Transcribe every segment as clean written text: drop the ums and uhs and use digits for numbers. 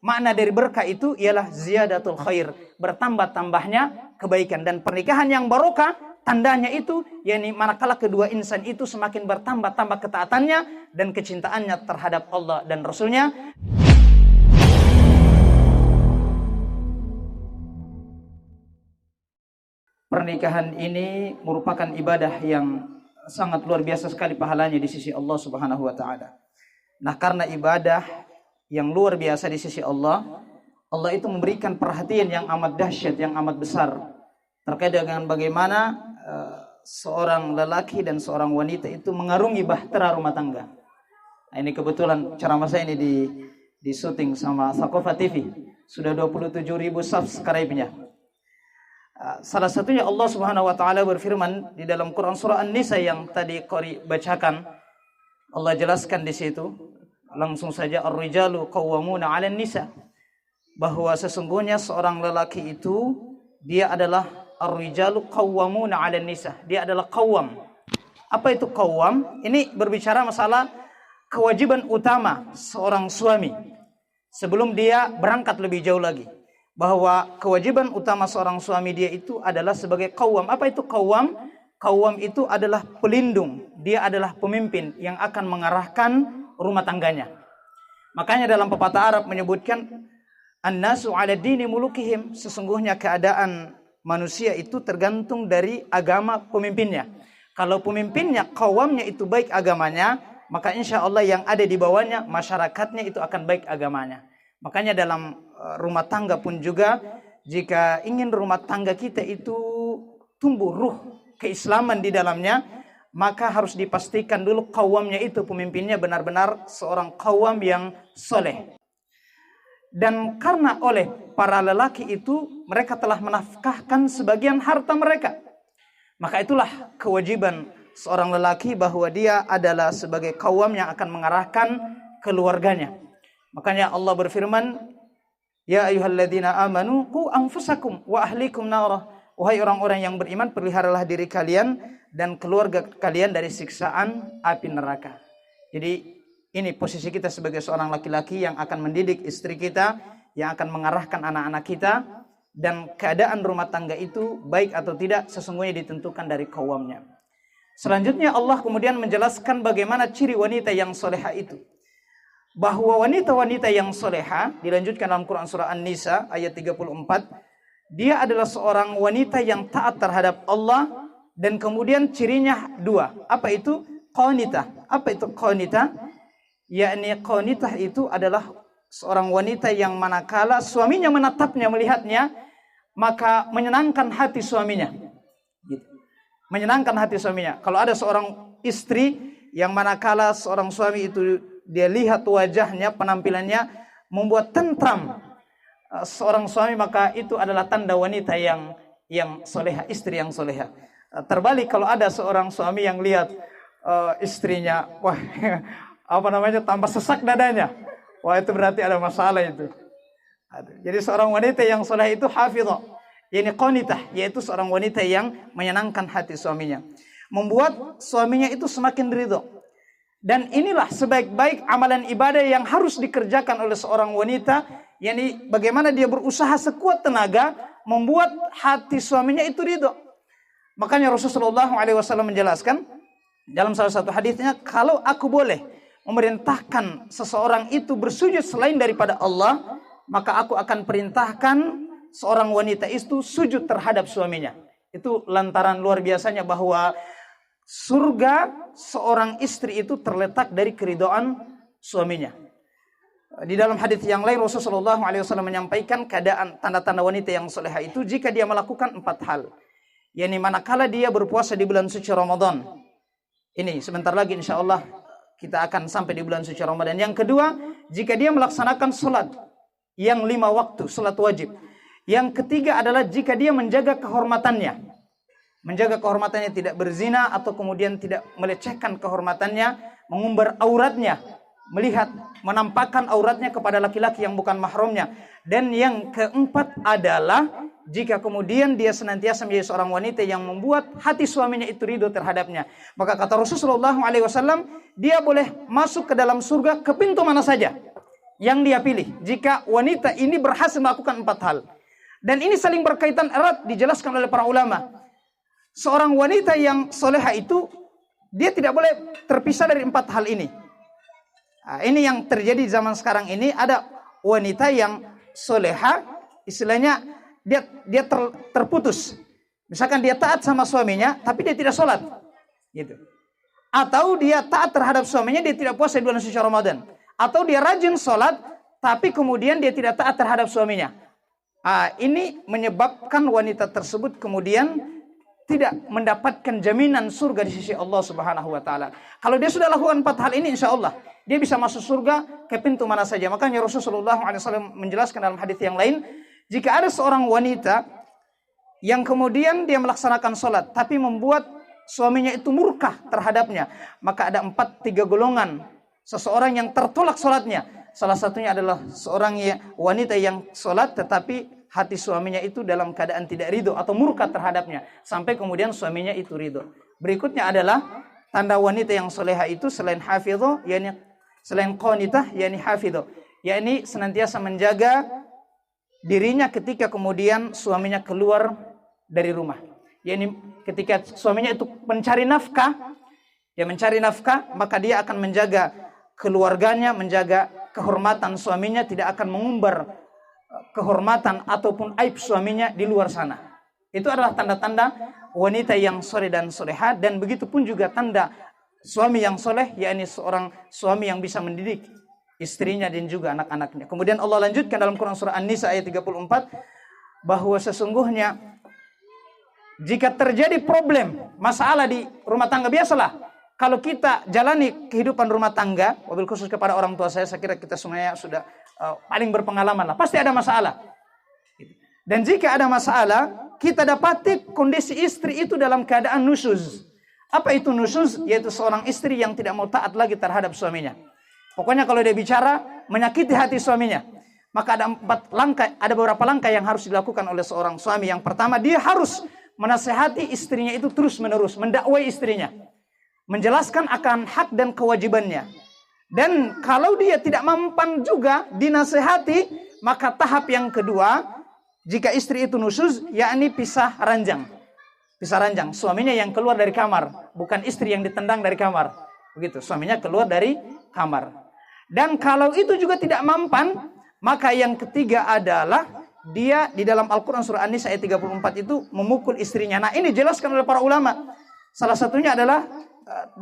makna dari berkah itu ialah ziyadatul khair, bertambah-tambahnya kebaikan. Dan pernikahan yang barokah tandanya itu, yakni manakala kedua insan itu semakin bertambah-tambah ketaatannya dan kecintaannya terhadap Allah dan Rasulnya. Pernikahan ini merupakan ibadah yang sangat luar biasa sekali pahalanya di sisi Allah Subhanahu wa taala. Nah, karena ibadah yang luar biasa di sisi Allah, Allah itu memberikan perhatian yang amat dahsyat, yang amat besar terkait dengan bagaimana seorang lelaki dan seorang wanita itu mengarungi bahtera rumah tangga. Nah, ini kebetulan ceramah saya ini di syuting sama Sakofa TV. Sudah 27.000 subscribe-nya. Salah satunya Allah Subhanahu wa taala berfirman di dalam Quran surah An-Nisa yang tadi Qori bacakan. Allah jelaskan di situ langsung saja, ar-rijalu qawwamuna 'alan nisa, bahwa sesungguhnya seorang lelaki itu dia adalah ar-rijalu qawwamuna 'alan nisa. Dia adalah qawwam. Apa itu qawwam? Ini berbicara masalah kewajiban utama seorang suami sebelum dia berangkat lebih jauh lagi. Bahwa kewajiban utama seorang suami dia itu adalah sebagai qawwam. Apa itu qawwam? Qawwam itu adalah pelindung. Dia adalah pemimpin yang akan mengarahkan rumah tangganya. Makanya dalam pepatah Arab menyebutkan an-nasu 'ala dini mulukihim, sesungguhnya keadaan manusia itu tergantung dari agama pemimpinnya. Kalau pemimpinnya, qawwamnya itu baik agamanya, maka insya Allah yang ada di bawahnya, masyarakatnya itu akan baik agamanya. Makanya dalam rumah tangga pun juga, jika ingin rumah tangga kita itu tumbuh ruh keislaman di dalamnya, maka harus dipastikan dulu qawwamnya itu, pemimpinnya benar-benar seorang qawwam yang soleh. Dan karena oleh para lelaki itu mereka telah menafkahkan sebagian harta mereka, maka itulah kewajiban seorang lelaki bahwa dia adalah sebagai qawwam yang akan mengarahkan keluarganya. Makanya Allah berfirman, ya ayyuhalladzina amanu qu anfusakum wa ahlikum nara. Wahai orang-orang yang beriman, peliharalah diri kalian dan keluarga kalian dari siksaan api neraka. Jadi ini posisi kita sebagai seorang laki-laki yang akan mendidik istri kita, yang akan mengarahkan anak-anak kita, dan keadaan rumah tangga itu baik atau tidak sesungguhnya ditentukan dari qawwamnya. Selanjutnya Allah kemudian menjelaskan bagaimana ciri wanita yang soleha itu. Bahwa wanita-wanita yang soleha, dilanjutkan dalam Quran surah An-Nisa ayat 34, dia adalah seorang wanita yang taat terhadap Allah, dan kemudian cirinya dua. Apa itu? Qanitah. Apa itu qanitah? Yakni qanitah itu adalah seorang wanita yang manakala suaminya menatapnya, melihatnya, maka menyenangkan hati suaminya. Gitu. Menyenangkan hati suaminya. Kalau ada seorang istri yang manakala seorang suami itu dia lihat wajahnya, penampilannya membuat tentram seorang suami, maka itu adalah tanda wanita yang soleha, istri yang soleha. Terbalik kalau ada seorang suami yang lihat istrinya, wah, tambah sesak dadanya, wah itu berarti ada masalah itu. Jadi seorang wanita yang soleha itu hafidhah, yakni qanitah, yaitu seorang wanita yang menyenangkan hati suaminya, membuat suaminya itu semakin ridho. Dan inilah sebaik-baik amalan ibadah yang harus dikerjakan oleh seorang wanita, yakni bagaimana dia berusaha sekuat tenaga membuat hati suaminya itu ridho. Makanya Rasulullah SAW menjelaskan dalam salah satu hadisnya, kalau aku boleh memerintahkan seseorang itu bersujud selain daripada Allah, maka aku akan perintahkan seorang wanita itu sujud terhadap suaminya. Itu lantaran luar biasanya bahwa surga seorang istri itu terletak dari keridhaan suaminya. Di dalam hadis yang lain Rasulullah SAW menyampaikan keadaan tanda-tanda wanita yang soleha itu jika dia melakukan 4 hal. yakni manakala dia berpuasa di bulan suci Ramadan. Ini sebentar lagi insya Allah kita akan sampai di bulan suci Ramadan. Yang kedua, jika dia melaksanakan salat yang 5 waktu, salat wajib. Yang ketiga adalah jika dia menjaga kehormatannya. Menjaga kehormatannya, tidak berzina atau kemudian tidak melecehkan kehormatannya, mengumbar auratnya, melihat, menampakkan auratnya kepada laki-laki yang bukan mahramnya. Dan yang keempat adalah jika kemudian dia senantiasa menjadi seorang wanita yang membuat hati suaminya itu ridho terhadapnya. Maka kata Rasulullah SAW, dia boleh masuk ke dalam surga ke pintu mana saja. yang dia pilih. Jika wanita ini berhasil melakukan 4 hal. Dan ini saling berkaitan erat, dijelaskan oleh para ulama. Seorang wanita yang soleha itu, dia tidak boleh terpisah dari 4 hal ini. Nah, ini yang terjadi di zaman sekarang ini. Ada wanita yang soleha, istilahnya dia terputus. Misalkan dia taat sama suaminya, tapi dia tidak sholat, gitu. Atau dia taat terhadap suaminya, dia tidak puasa di bulan suci Ramadan. Atau dia rajin sholat, tapi kemudian dia tidak taat terhadap suaminya. Ini menyebabkan wanita tersebut kemudian tidak mendapatkan jaminan surga di sisi Allah Subhanahu wa taala. Kalau dia sudah lakukan 4 hal ini, insya Allah dia bisa masuk surga ke pintu mana saja. Makanya Rasulullah SAW menjelaskan dalam hadis yang lain, jika ada seorang wanita yang kemudian dia melaksanakan sholat, tapi membuat suaminya itu murka terhadapnya, maka ada 3 golongan seseorang yang tertolak sholatnya. Salah satunya adalah seorang wanita yang sholat, tetapi hati suaminya itu dalam keadaan tidak ridho atau murka terhadapnya, sampai kemudian suaminya itu ridho. Berikutnya adalah tanda wanita yang soleha itu selain hafidho, yakni selain qanitah, yakni hafidho, yakni senantiasa menjaga dirinya ketika kemudian suaminya keluar dari rumah. Yakni ketika suaminya itu mencari nafkah, maka dia akan menjaga keluarganya, menjaga kehormatan suaminya, tidak akan mengumbar kehormatan ataupun aib suaminya di luar sana. Itu adalah tanda-tanda wanita yang soleh dan soleha. Dan begitu pun juga tanda suami yang soleh, yakni seorang suami yang bisa mendidik istrinya dan juga anak-anaknya. Kemudian Allah lanjutkan dalam Quran surah An-Nisa ayat 34, bahwa sesungguhnya jika terjadi problem, masalah di rumah tangga, biasalah kalau kita jalani kehidupan rumah tangga, wabil khusus kepada orang tua saya kira kita semuanya sudah paling berpengalaman lah, pasti ada masalah. Dan jika ada masalah, kita dapati kondisi istri itu dalam keadaan nusyuz. Apa itu nusyuz? Yaitu seorang istri yang tidak mau taat lagi terhadap suaminya. Pokoknya kalau dia bicara menyakiti hati suaminya, maka ada beberapa langkah yang harus dilakukan oleh seorang suami. Yang pertama, dia harus menasehati istrinya itu terus-menerus, mendakwai istrinya, menjelaskan akan hak dan kewajibannya. Dan kalau dia tidak mampan juga dinasehati, maka tahap yang kedua, jika istri itu nusyuz, yakni pisah ranjang. Pisah ranjang, suaminya yang keluar dari kamar, bukan istri yang ditendang dari kamar. Begitu, suaminya keluar dari kamar. Dan kalau itu juga tidak mampan, maka yang ketiga adalah dia di dalam Al-Quran surah An-Nisa ayat 34 itu memukul istrinya. Nah, ini dijelaskan oleh para ulama. Salah satunya adalah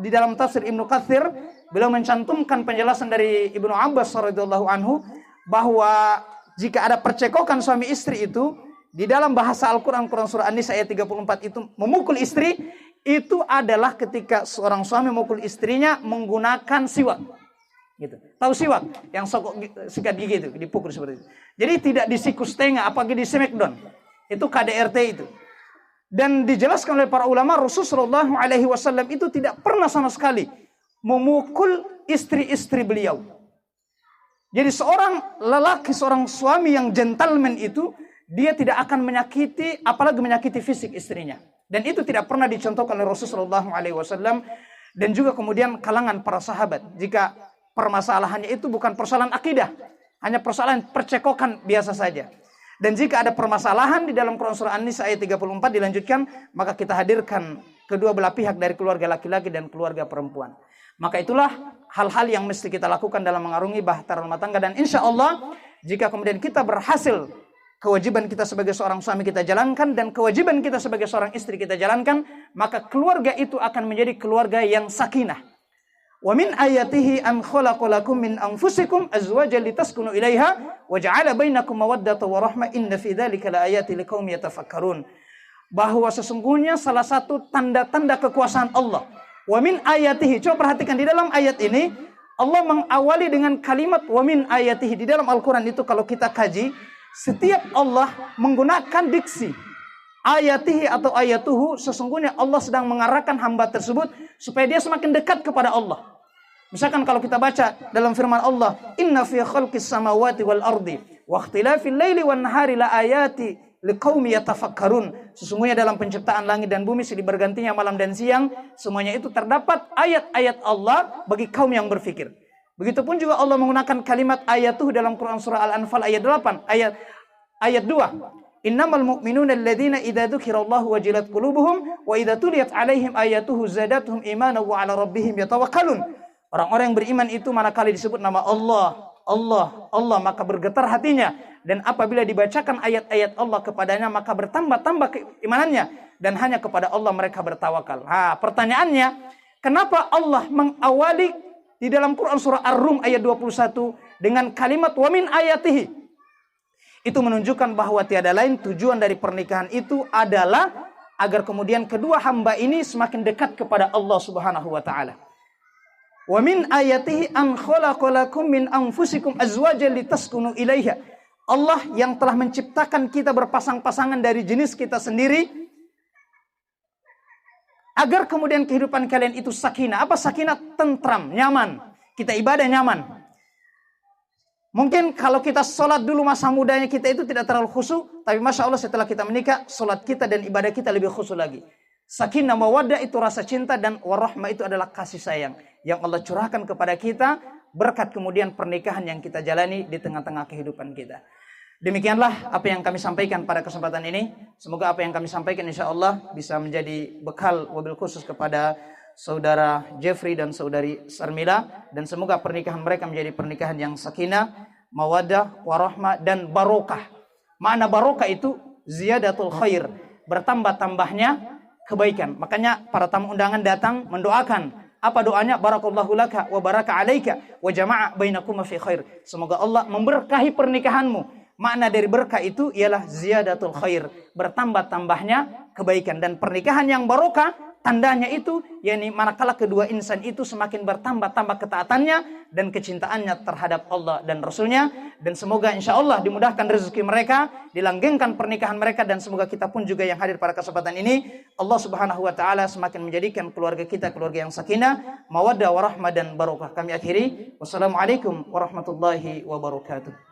di dalam tafsir Ibnu Katsir, beliau mencantumkan penjelasan dari Ibnu Abbas radhiyallahu anhu, bahwa jika ada percekokan suami istri itu, di dalam bahasa Al-Quran surah An-Nisa ayat 34 itu memukul istri, itu adalah ketika seorang suami memukul istrinya menggunakan siwak. Gitu. Tahu siwak yang sikat gigi itu dipukul seperti itu. Jadi tidak disiku setengah, apalagi di smackdown. Itu KDRT itu. Dan dijelaskan oleh para ulama, Rasulullah SAW itu tidak pernah sama sekali memukul istri-istri beliau. Jadi seorang lelaki, seorang suami yang gentleman itu, dia tidak akan menyakiti, apalagi menyakiti fisik istrinya. Dan itu tidak pernah dicontohkan oleh Rasulullah SAW dan juga kemudian kalangan para sahabat. Jika permasalahannya itu bukan persoalan akidah, hanya persoalan percekokan biasa saja. Dan jika ada permasalahan di dalam Quran surah An-Nisa ayat 34 dilanjutkan, maka kita hadirkan kedua belah pihak dari keluarga laki-laki dan keluarga perempuan. Maka itulah hal-hal yang mesti kita lakukan dalam mengarungi bahtera rumah tangga. Dan insya Allah jika kemudian kita berhasil, kewajiban kita sebagai seorang suami kita jalankan, dan kewajiban kita sebagai seorang istri kita jalankan, maka keluarga itu akan menjadi keluarga yang sakinah. Wa min ayatihi an khalaqalakum min anfusikum azwajan litaskunu ilaiha wa ja'ala bainakum mawaddatan wa rahmah inna fi dzalika laayatin liqaumin yatafakkarun. Bahwa sesungguhnya salah satu tanda-tanda kekuasaan Allah. Wa min ayatihi, coba perhatikan di dalam ayat ini Allah mengawali dengan kalimat wa min ayatihi. Di dalam Al-Qur'an itu kalau kita kaji, setiap Allah menggunakan diksi ayatihi atau ayatuhu, sesungguhnya Allah sedang mengarahkan hamba tersebut supaya dia semakin dekat kepada Allah. Misalkan kalau kita baca dalam firman Allah, inna fi khalqis samawati wal ardi wa ikhtilafil laili wan nahari la ayati liqaumi yatafakkarun. Sesungguhnya dalam penciptaan langit dan bumi, silih bergantinya malam dan siang, semuanya itu terdapat ayat-ayat Allah bagi kaum yang berfikir. Begitupun juga Allah menggunakan kalimat ayatuh dalam Quran surah Al-Anfal ayat 8, ayat 2. Innamal mu'minuna alladhina idza dzukirallahu wajilat qulubuhum wa idza tuliyat 'alaihim ayatuhu zadatuhum imanan wa 'ala rabbihim yatawakkalun. Orang-orang yang beriman itu manakala disebut nama Allah, Allah, maka bergetar hatinya, dan apabila dibacakan ayat-ayat Allah kepadanya maka bertambah-tambah keimanannya, dan hanya kepada Allah mereka bertawakal. Pertanyaannya, kenapa Allah mengawali di dalam Quran surah Ar-Rum ayat 21 dengan kalimat wa min ayatihi? Itu menunjukkan bahwa tiada lain tujuan dari pernikahan itu adalah agar kemudian kedua hamba ini semakin dekat kepada Allah Subhanahu wa taala. Wa min ayatihi an khalaqalakum min anfusikum azwajan litaskunu ilaiha. Allah yang telah menciptakan kita berpasang-pasangan dari jenis kita sendiri, agar kemudian kehidupan kalian itu sakinah. Apa sakinah? Tentram, nyaman. Kita ibadah nyaman. Mungkin kalau kita sholat dulu masa mudanya kita itu tidak terlalu khusyuk, tapi Masya Allah setelah kita menikah, sholat kita dan ibadah kita lebih khusyuk lagi. Sakinah mawaddah itu rasa cinta, dan warahmah itu adalah kasih sayang yang Allah curahkan kepada kita berkat kemudian pernikahan yang kita jalani di tengah-tengah kehidupan kita. Demikianlah apa yang kami sampaikan pada kesempatan ini. Semoga apa yang kami sampaikan insya Allah bisa menjadi bekal wabil khusus kepada saudara Jeffrey dan saudari Sarmila. Dan semoga pernikahan mereka menjadi pernikahan yang sakinah, mawaddah, warahmah, dan barokah. Makna barokah itu ziyadatul khair, bertambah-tambahnya kebaikan. Makanya para tamu undangan datang mendoakan. Apa doanya? Barakallahu laka wa baraka alaika wa jama'a bainakuma fi khair. Semoga Allah memberkahi pernikahanmu. Makna dari berkah itu ialah ziyadatul khair, bertambah-tambahnya kebaikan. Dan pernikahan yang barokah, tandanya itu, yakni manakala kedua insan itu semakin bertambah-tambah ketaatannya dan kecintaannya terhadap Allah dan Rasulnya. Dan semoga insya Allah dimudahkan rezeki mereka, dilanggengkan pernikahan mereka, dan semoga kita pun juga yang hadir pada kesempatan ini, Allah Subhanahu wa taala semakin menjadikan keluarga kita keluarga yang sakinah, mawaddah, warahmah, dan barokah. Kami akhiri, wassalamualaikum warahmatullahi wabarakatuh.